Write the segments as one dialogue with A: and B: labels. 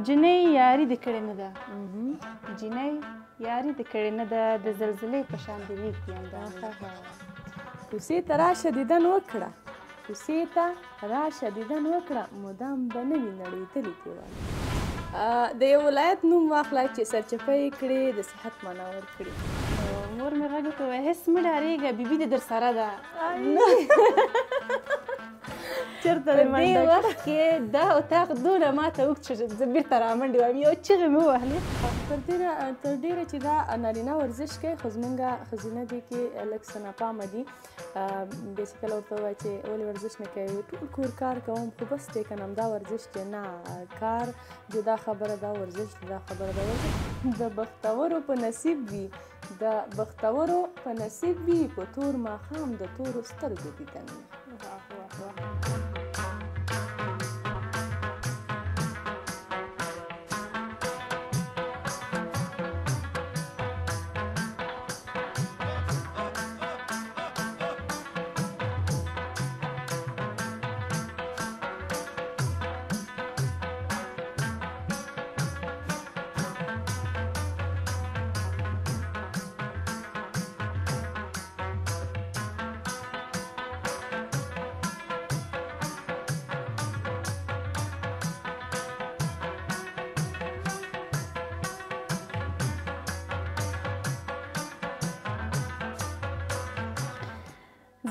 A: جنۍ یاري دې کړې نه ده. جنۍ یاري دې کړې نه ده د زلزلې په شان دې نږدې اندامونه.
B: کوڅې ته راشه دیدن وکړه، کوڅې ته راشه دیدن وکړه، مدام به نه وي نړېدلې دیوالونه. د یو ولایت نوم واخله چې سرچپه یې کړې د صحت معنا ورکړي.
A: مور مې غږ وکړ وایي هېڅ مه ډارېږه بیبي دې در سره ده.
B: چېرته
A: په دې وخت کې دا اتاق دونه ماته اوږد شو چې زه بېرته رامنډې وایم یو چغې مې ووهلې.
B: تر ډېره چې دا نارینه ورزش کوي خو زمونږ ښځینه دې کې لږ څه ناپامه دي. بیا چې کله ورته ووایي چې ولې ورزش نه کوي ټول کور کار کوم خو بس دی که نه همدا ورزش دی. نه کار جدا خبره ده، ورزش جدا خبره ده. د بختورو په نصیب وي، د بختورو په نصیب وي په تور ماښام د تورو سترګو دیدن وي.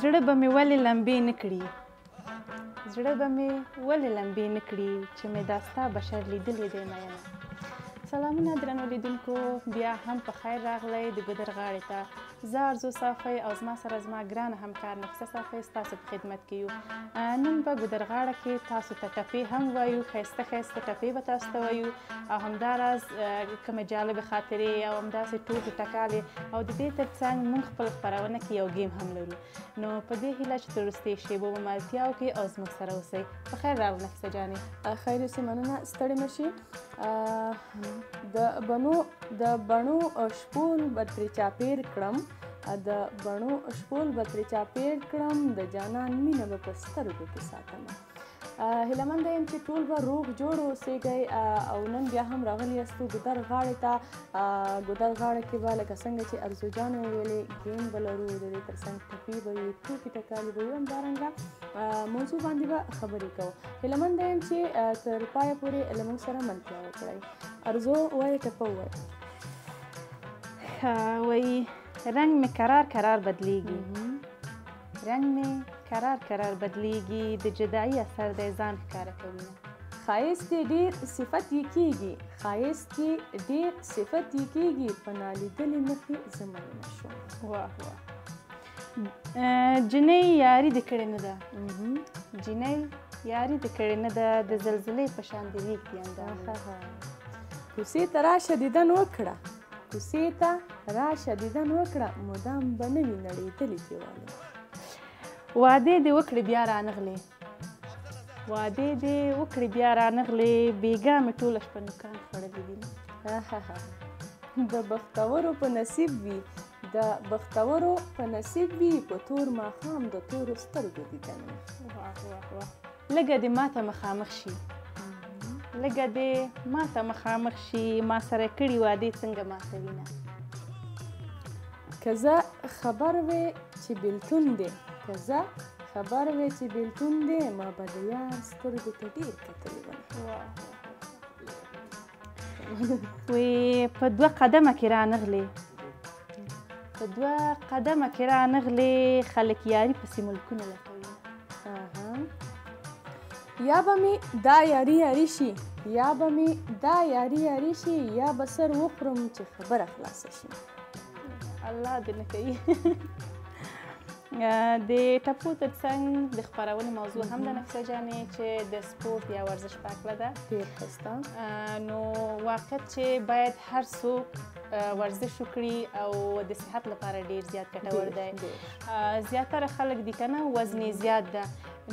A: زړه به مې ولې لمبې نه کړي، زړه به مې ولې لمبې نه کړي چې مې دا ستا بشر لیدلی دی مینه. سلامونه درنو لیدونکو، بیا هم په خیر راغلی د ګودر غاړې ته. زه ارزو صافی او زما سره زما ګرانه همکار نفیسه صافی ستاسو په خدمت کې یو. نن په ګودر غاړه کې تاسو ته ټپې هم وایو، ښایسته ښایسته ټپې به تاسو ته وایو او همداراز کومې جالبې خاطرې او همداسې ټوکې ټکالې او د دې تر څنګ موږ خپل خپرونه کې یو ګیم هم لرو. نو په دې هیله چې تر وروستیو شیبو به ملتیاو کې او زموږ سره اوسئ. په خیر راغلو نفیسه جانې.
B: خیر اوسې، مننه، ستړې مه شي. د بڼو شپول به ترې چاپېر کړم، د بڼو شپول به ترې چاپېر کړم، د جانان مینه به په سترګو کې ساتمه. هیله منده یم چې ټول به روغ جوړ اوسېږئ او نن بیا هم راغلي یاستو ګودر غاړې ته. ګودر غاړه کې به لکه څنګه چې ارزو جانې وویلې ګیم به لرو، د دې تر څنګ ټپې به وي، ټوکې ټکالې به وي، همدارنګه موضوع باندې به خبرې کوو. هیله منده یم چې تر پایه پورې له موږ سره ملتیا وکړئ. ارزو وایي ټپه ووایي.
A: وایي رنگ مې کرار کرار بدلیږي، رنگ مې کرار کرار بدلیږي، د جدایي اثر دی ځان ښکاره کوي.
B: ښایست یې ډېر صفت یې کېږي، ښایست یې ډېر صفت یې کېږي، په نالیدلې مخې زه مینه شوم.
A: واه واه. جنۍ یاري دې کړې نه ده، جنۍ یاري دې کړې نه ده د زلزلې په شان دې نږدې اندامونه.
B: کوڅې ته راشه دیدن وکړه، کوڅې ته راشه دیدن وکړه، مدام به نه وي نړېدلې دیوالونه.
A: وعدې دې وکړې بیا رانغلې، وعدې دې وکړې بیا رانغلې، بېګا مې ټوله شپه نوکان خوړلي دي.
B: د بختورو په نصیب وي، د بختورو په نصیب وي په تور ماښام د تورو سترګو دیدن وي.
A: لږه دې ماته مخامخ شي، لږه دې ماته مخامخ شي، ما سره کړي وعدې څنګه ماته وینه.
B: که زه خبر وې چې بېلتون دی، که زه خبر وې چې بېلتون دی، ما به د یار سترګو ته ډېر کتلي وم.
A: وی په دوه قدمه کې رانغلې، په دوه قدمه کې رانغلې، خلک یاري پسې ملکونه لټوي.
B: یا به مې دا یاري یاري شي، یا به مې دا یاري یاري شي، یا به سر وخورم چې خبره خلاصه شي.
A: الله دې نه کوي. د ټپو تر څنګ د خپرونې موضوع هم د نفیسه جانې چې د سپورت یا ورزش په هکله ده.
B: ډېر ښایسته.
A: نو واقعیت چې باید هر څوک ورزش وکړي او د صحت لپاره ډېر زیات ګټور دی. زیاتره خلک دي که نه وزن یې زیات ده،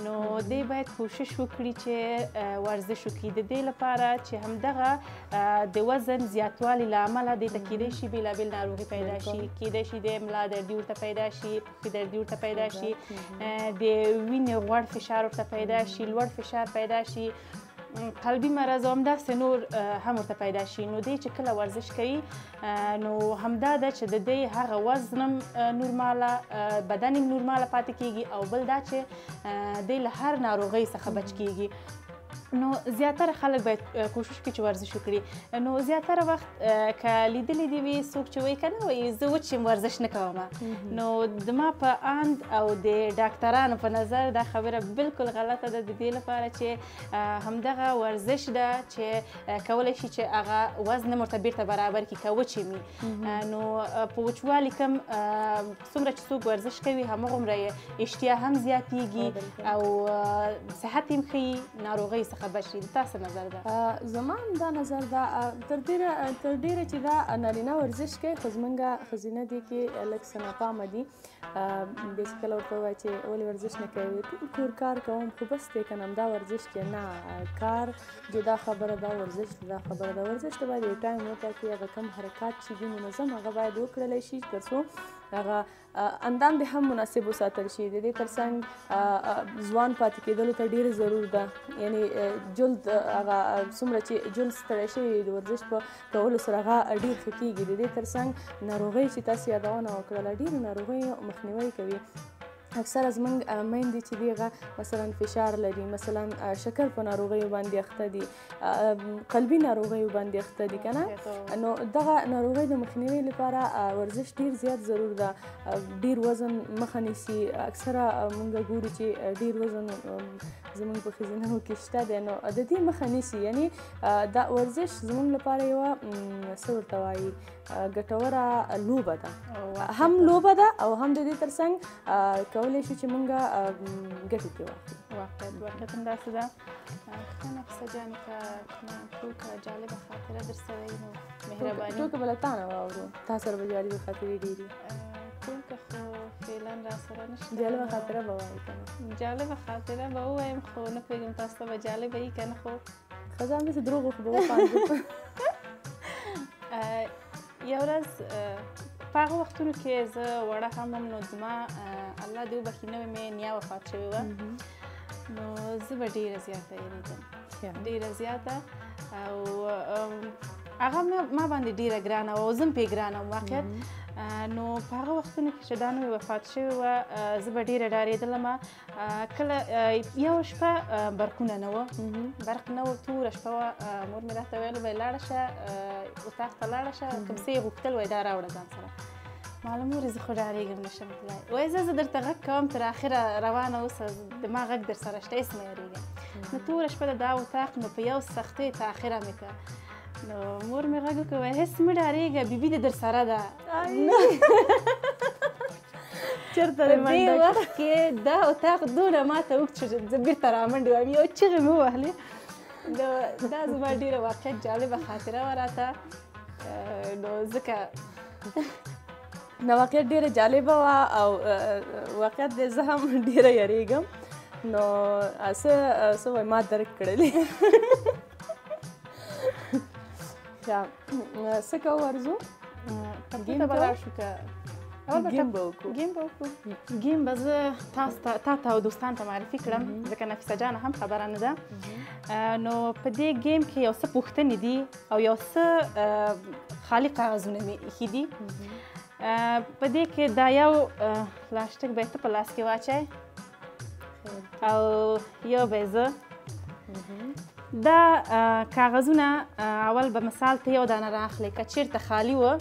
A: نو دی باید کوشش وکړي چې ورزش وکړي. د دې لپاره چې همدغه د وزن زیاتوالي له امله دې ته کیدای شي بېلابېل ناروغي پیدا شي، کیدای شي د ملا دردي ورته پیدا شي، پښې دردي ورته پیدا شي، د وینې غوړ فشار ورته پیدا شي، لوړ فشار پیدا شي. قلبي مرض او همداسې نور هم ورته پیدا شي، نو دی چې کله ورزش کوي نو همدا ده چې د دی هغه وزن هم نورماله، بدن هم نورماله پاتې کیږي، او بل دا چې دی له هر ناروغۍ څخه بچ کیږي. نو زیاتره خلک باید کوشش وکړي چې ورزش وکړي. نو زیاتره وخت که لیدلی دې وي څوک چې وایي که نه وایي زه وچ یم ورزش نه کوم، نو زما په اند او د ډاکټرانو په نظر دا خبره بالکل غلطه ده، د دې لپاره چې همدغه ورزش ده چې کولی شي چې هغه وزن ورته بیرته برابر کړي که وچ یم. نو په وچوالي کم څومره چې څوک ورزش کوي هماغومره یې اشتها هم زیاتیږي او صحت یې ښه ناروغۍ څخه بچي. تاسو نظر ده؟
B: زما هم دا نظر ده، تر ډیره چې دا نارینه ورزش کوي، خو زمونږ ښځینه دي کې لږ څه ناپامه دي. بیس کله ورته ووایي چې ولې ورزش نه کوي، ټول کور کار کوم خو بس دی که نه همدا ورزش کې نه، کار جدا خبره ده، ورزش جدا خبره ده. ورزش ته باید یو ټایم وټاکي، هغه کم حرکات چې دي منظم هغه باید وکړلی شي تر څو هغه اندام دې هم مناسب وساتل شي. د دې ترڅنګ ځوان پاتې کېدلو ته ډېره ضرور ده، یعنې جلد هغه څومره چې جلد ستړی شوی د ورزش په کولو سره هغه ډېر ښه کېږي. د دې ترڅنګ ناروغۍ چې تاسو یادونه وکړله ډېرو ناروغیو مخنیوی کوي. اکثره زمونږ میندې چې دي هغه مثلا فشار لري، مثلا شکر په ناروغیو باندې اخته دي، قلبي ناروغیو باندې اخته دي که نه، نو دغه ناروغۍ د مخنیوي لپاره ورزش ډېر زیات ضرور ده. ډېر وزن مخه نیسي، اکثره مونږ ګورو چې ډېر وزن زمونږ په ښځینهو کې شته دی، نو د دې مخه نیسي. یعنې دا ورزش زمونږ لپاره یوه څه ورته وایي ګټوره لوبه ده، هم لوبه ده او هم د دې ترڅنګ کولی شو چې مونږ ګټې ترې واخلو.
A: واقعیت همداسې ده. ښه نفسه جانې که ټوکه جالبه خاطره در سره وي نو مهرباني.
B: ټوکه به له تا نه واورو، تا سره به جالبې خاطرې ډېرې.
A: ټوکه خو فعلا را سره نشته.
B: جالبه خاطره به وایې که نه؟
A: جالبه خاطره به ووایم خو نه پوهېږم تاسو ته به جالبه وي که نه. خو
B: ښه ځان داسې دروغو خو به وخاندو.
A: یو ورځ په هغه وختونو کې زه وړه هم وم، نو زما الله دې وبخي نوې مې نیا وفات شوې وه، نو زه به ډېره زیاته یېرېدم، ډېره زیاته، او هغه ما باندې ډېره ګرانه وه او زه هم پرې ګرانه وم واقعیت. نو په هغه وختونو کې چې دا نوې وفات شوې وه زه به ډېره ډارېدلم. کله یوه شپه برقونه نه وه، برق نه و، توره شپه وه. مور مې راته ویل به لاړه شه اتاق ته لاړه شه، کوم څه یې غوښتل وایي دا راوړه ځان سره. معلوم مورې زه خو ډارېږم نشم تللی، وایي زه درته غږ کوم تر اخره روانه اوسه، زما غږ در سره شته، هېڅ مه یارېږه. نو توره شپه ده دا اتاق، نو په یو سختۍ ته اخره مې کړه. نو مور مې غږ وکړ، وایي هېڅ مه ډارېږه، بیبي دې در سره ده.
B: چېرته
A: په دې وخت کې دا اتاق دونه ماته اوږد شو چې زه بېرته رامنډې وم، یو چغې مې ووهلې. دا زما ډېره واقعیت جالبه خاطره وه راته. نو ځکه
B: نو واقعیت ډېره جالبه وه او واقعیت دی زه هم ډېره یېرېږم، نو څه وایي ما درک کړلې. څه کوو ورځو؟
A: ګیم ته به لاړ شو که
B: ګیم به وکړو.
A: ګیم به زه تا ته او دوستانو ته معرفي کړم، ځکه نفیسه جانه هم خبره نه ده. نو په دې ګیم کې یو څه پوښتنې دي او یو څه خالي کاغذونه مې ایښي دي. په دې کې دا یو پلاسټک به یې ته په لاس کې واچوې او یو به یې زه. دا کاغذونه اول به مثال ته یو دانه راخلې، که چېرته خالي وه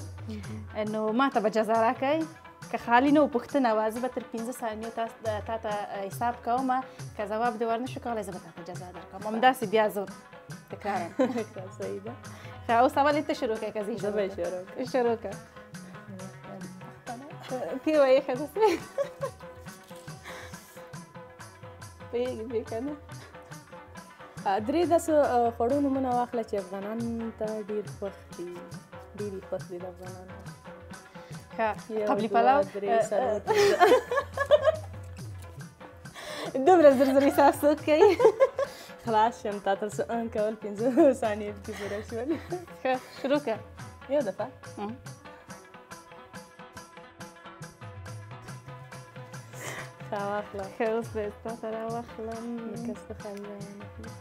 A: نو ما ته به جزا راکوئ، که خالي نه و پوښتنه وه زه به تر 15 ثانیو تا ته حساب کوم، که ځواب دې ور نه شو کولی زه به تا ته جزا درکوم. همداسې بیا زه تکرارم.
B: صحیح ده.
A: ښه اوس اول ته شروع کړئ که زه
B: زه به یې
A: شروع کړم. تی وایې ښه داسې پوهېږې که نه.
B: درې داسې خوړو نومونه واخله چې افغانانو ته ډېر خوښ دي، ډېر یې خوښ دي د افغانانو.
A: قبلي پلو.
B: 2 3 4
A: دومره زر زر حساب څوک کوي؟
B: خلاص شم، تا تر څه کول 15 ثانیې کې پوره شولې.
A: ښه شروع کړه.
B: یو دفعه ښه واخله.
A: ښه اوس به یې تا ته راواخلم.
B: لکه څه خندا ونه کړي.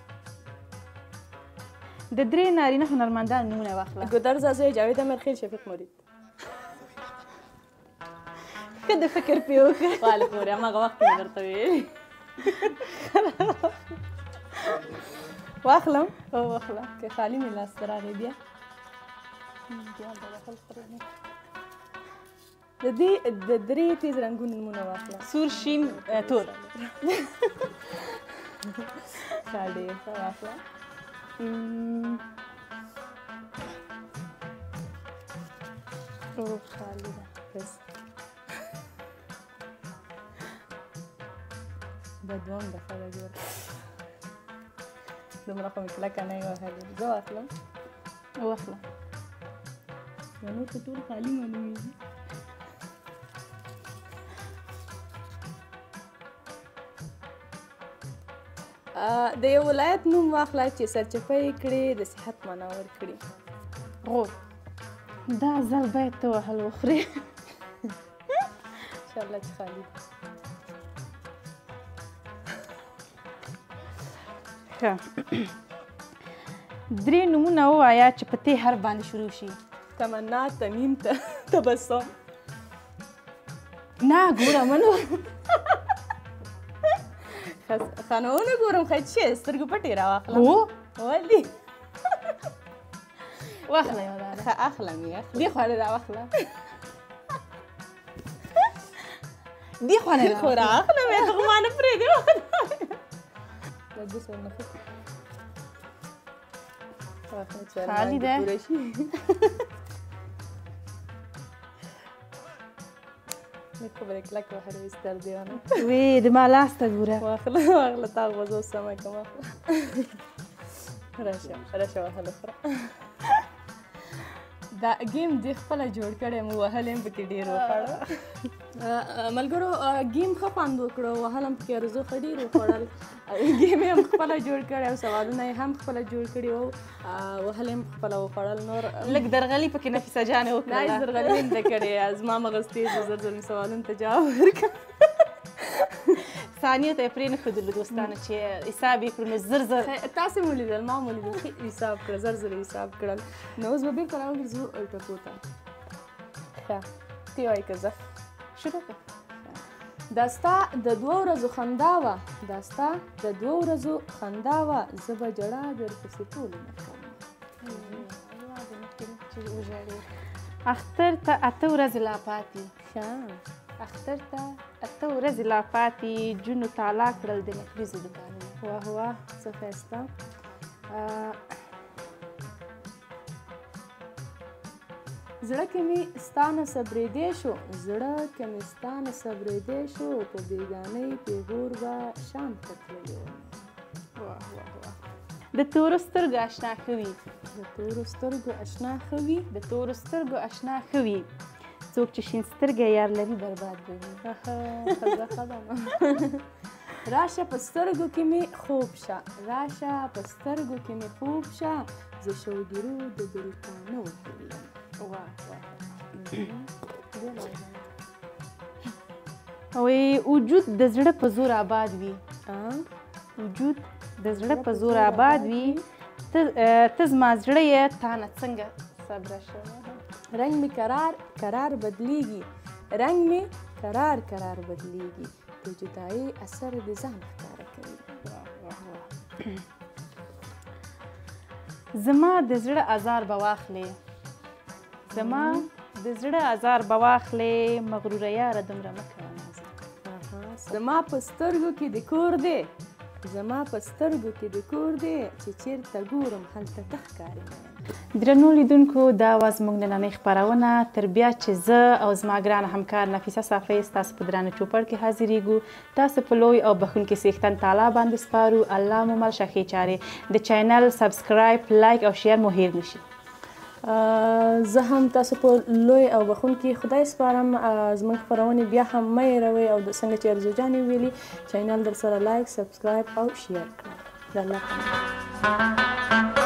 A: د 3 نارینه هنرمندانو نومونه واخله.
B: ګودر زازی، جاوید امیرخیل، شفیق مرید.
A: که د فکر پې وکړه.
B: والې پورې هماغه وخت مې درته ویلي. واخلم؟
A: او واخله.
B: که خالي مې لاس ته راغی بیا د دې د 3 تیز رنګونو نومونه واخله.
A: سور، شین، تور.
B: ښه ډېر ښه واخله.
A: او خالي ده.
B: بس دا دوم دفعه ده ګوره دومره خو مې کلکه نه یې وهلې. زه واخلم؟
A: واخله.
B: دا نور خو ټول خالي معلومېږي. د یو ولایت نوم واخله چې سرچپه یې کړې د صحت معنا ورکړي.
A: غور. دا ځل باید ته وهل وخورې.
B: انشاءالله چې خالي ده.
A: ښه 3 نومونه ووایه چې په ته حرف باندې شروع شي.
B: تمنا، تمیم، تبسم.
A: نه ګوره منو.
B: ښه نو ونه ګورم ښه چې سترګو پټې راواخلم.
A: هو
B: ولې؟
A: واخله یو دا.
B: ښه اخلم یې.
A: دې خوا دې راواخله. دې خوا نه
B: خو رااخلم یې خو ما نه پرېږدې. دا 200 نه ښه
A: خالي ده.
B: پوره شي. مې خبرې کلک وهلې وي ستر دیوانه.
A: وې د ما لاس ته ګوره.
B: واخله واخله تا غوځو سمه کړم. واخله راشه راشه وهله خوره. دا گیم دې خپله جوړ کړی مو وهلی هم پکې ډېر وخوړه. ملګرو گیم ښه خوند وکړو، وهل هم پکې ارزو ښه ډېر وخوړل. گیم یې هم خپله جوړ کړی او سوالونه یې هم خپله جوړ کړي وو، وهل یې هم خپله وخوړل. نور
A: لږ درغلي پکې نفیسه جانې وکړله.
B: نه درغلي مې زده کړې، زما مغز تېز و، زر زر مې سوالونو ته جواب ورکړ.
A: ثانیو ته یې پرې نه ښودلو دوستانو چې حساب یې کړو نو زر زر.
B: تاسې مو لیدل، ما مو لیدل، ښه حساب کړه، زر زر حساب کړل. نو اوس به بېرته راوګرځو ټکو ته. ښه ته وایې که زه
A: شروع کړه.
B: دا ستا د 2 ورځو خندا وه، دا ستا د 2 ورځو خندا وه، زه به ژړا درپسې ټولې نه کوم.
A: اختر ته 8 ورځې لا پاتې.
B: ښه
A: اختر ته 8 ورځې لا پاتې، جونو تالا کړل د نکریزو دوکانونه.
B: واه واه څه ښایسته. زړه کې مې ستا نه صبرېدی شو، زړه کې مې ستا نه صبرېدی شو، په بېګانۍ پېغور به شام ته تللی وم.
A: واه واه واه. د تورو سترګو اشنا ښه وي.
B: د تورو سترګو اشنا ښه وي.
A: د تورو سترګو اشنا ښه وي، څوک چې شین سترګی یار لري برباد به وي.
B: ښځه ښه ده نو. راشه په سترګو کې مې خوب شه، راشه په سترګو کې مې خوب شه، زه شوګیرو د بلتانه وهلی یم.
A: واه واه. وجود د زړه په زور آباد وي. وجود د زړه په زور آباد وي، ته زما زړه یې تا نه څنګه صبره شوه.
B: رنگ مې کرار کرار بدلیږي، رنگ مې کرار کرار بدلیږي، د جدایۍ اثر د ځان ښکاره کوي.
A: زما د زړه ازار به واخلې، زما د زړه ازار به واخلې، مغروره یاره دومره مه کوه نازه.
B: زما په سترګو کې د کور دی، زما په سترګو کې د کور دی، چې چیرته ګورم هلته ته ښکاري.
A: درنو لیدونکو، دا وه زموږ نننۍ خپرونه. تر بیا چې زه او زما ګرانه همکار نفیسه صافۍ ستاسو په درانه چوپړ کې حاضرېږو، تاسو په لوی او بښونکي څښتن تعالی باندې سپارو. الله مو مل شه ښې چارې. د چینل سبسکرایب، لایک او شیر مو هیر نشي.
B: زه هم تاسو په لوی او بښونکي خدای سپارم. زموږ خپرونې بیا هم مه هېروئ، او څنګه چې ارزو جانې ویلي، چینل در سره لایک، سبسکرایب او شیر کړئ. د الله په امان.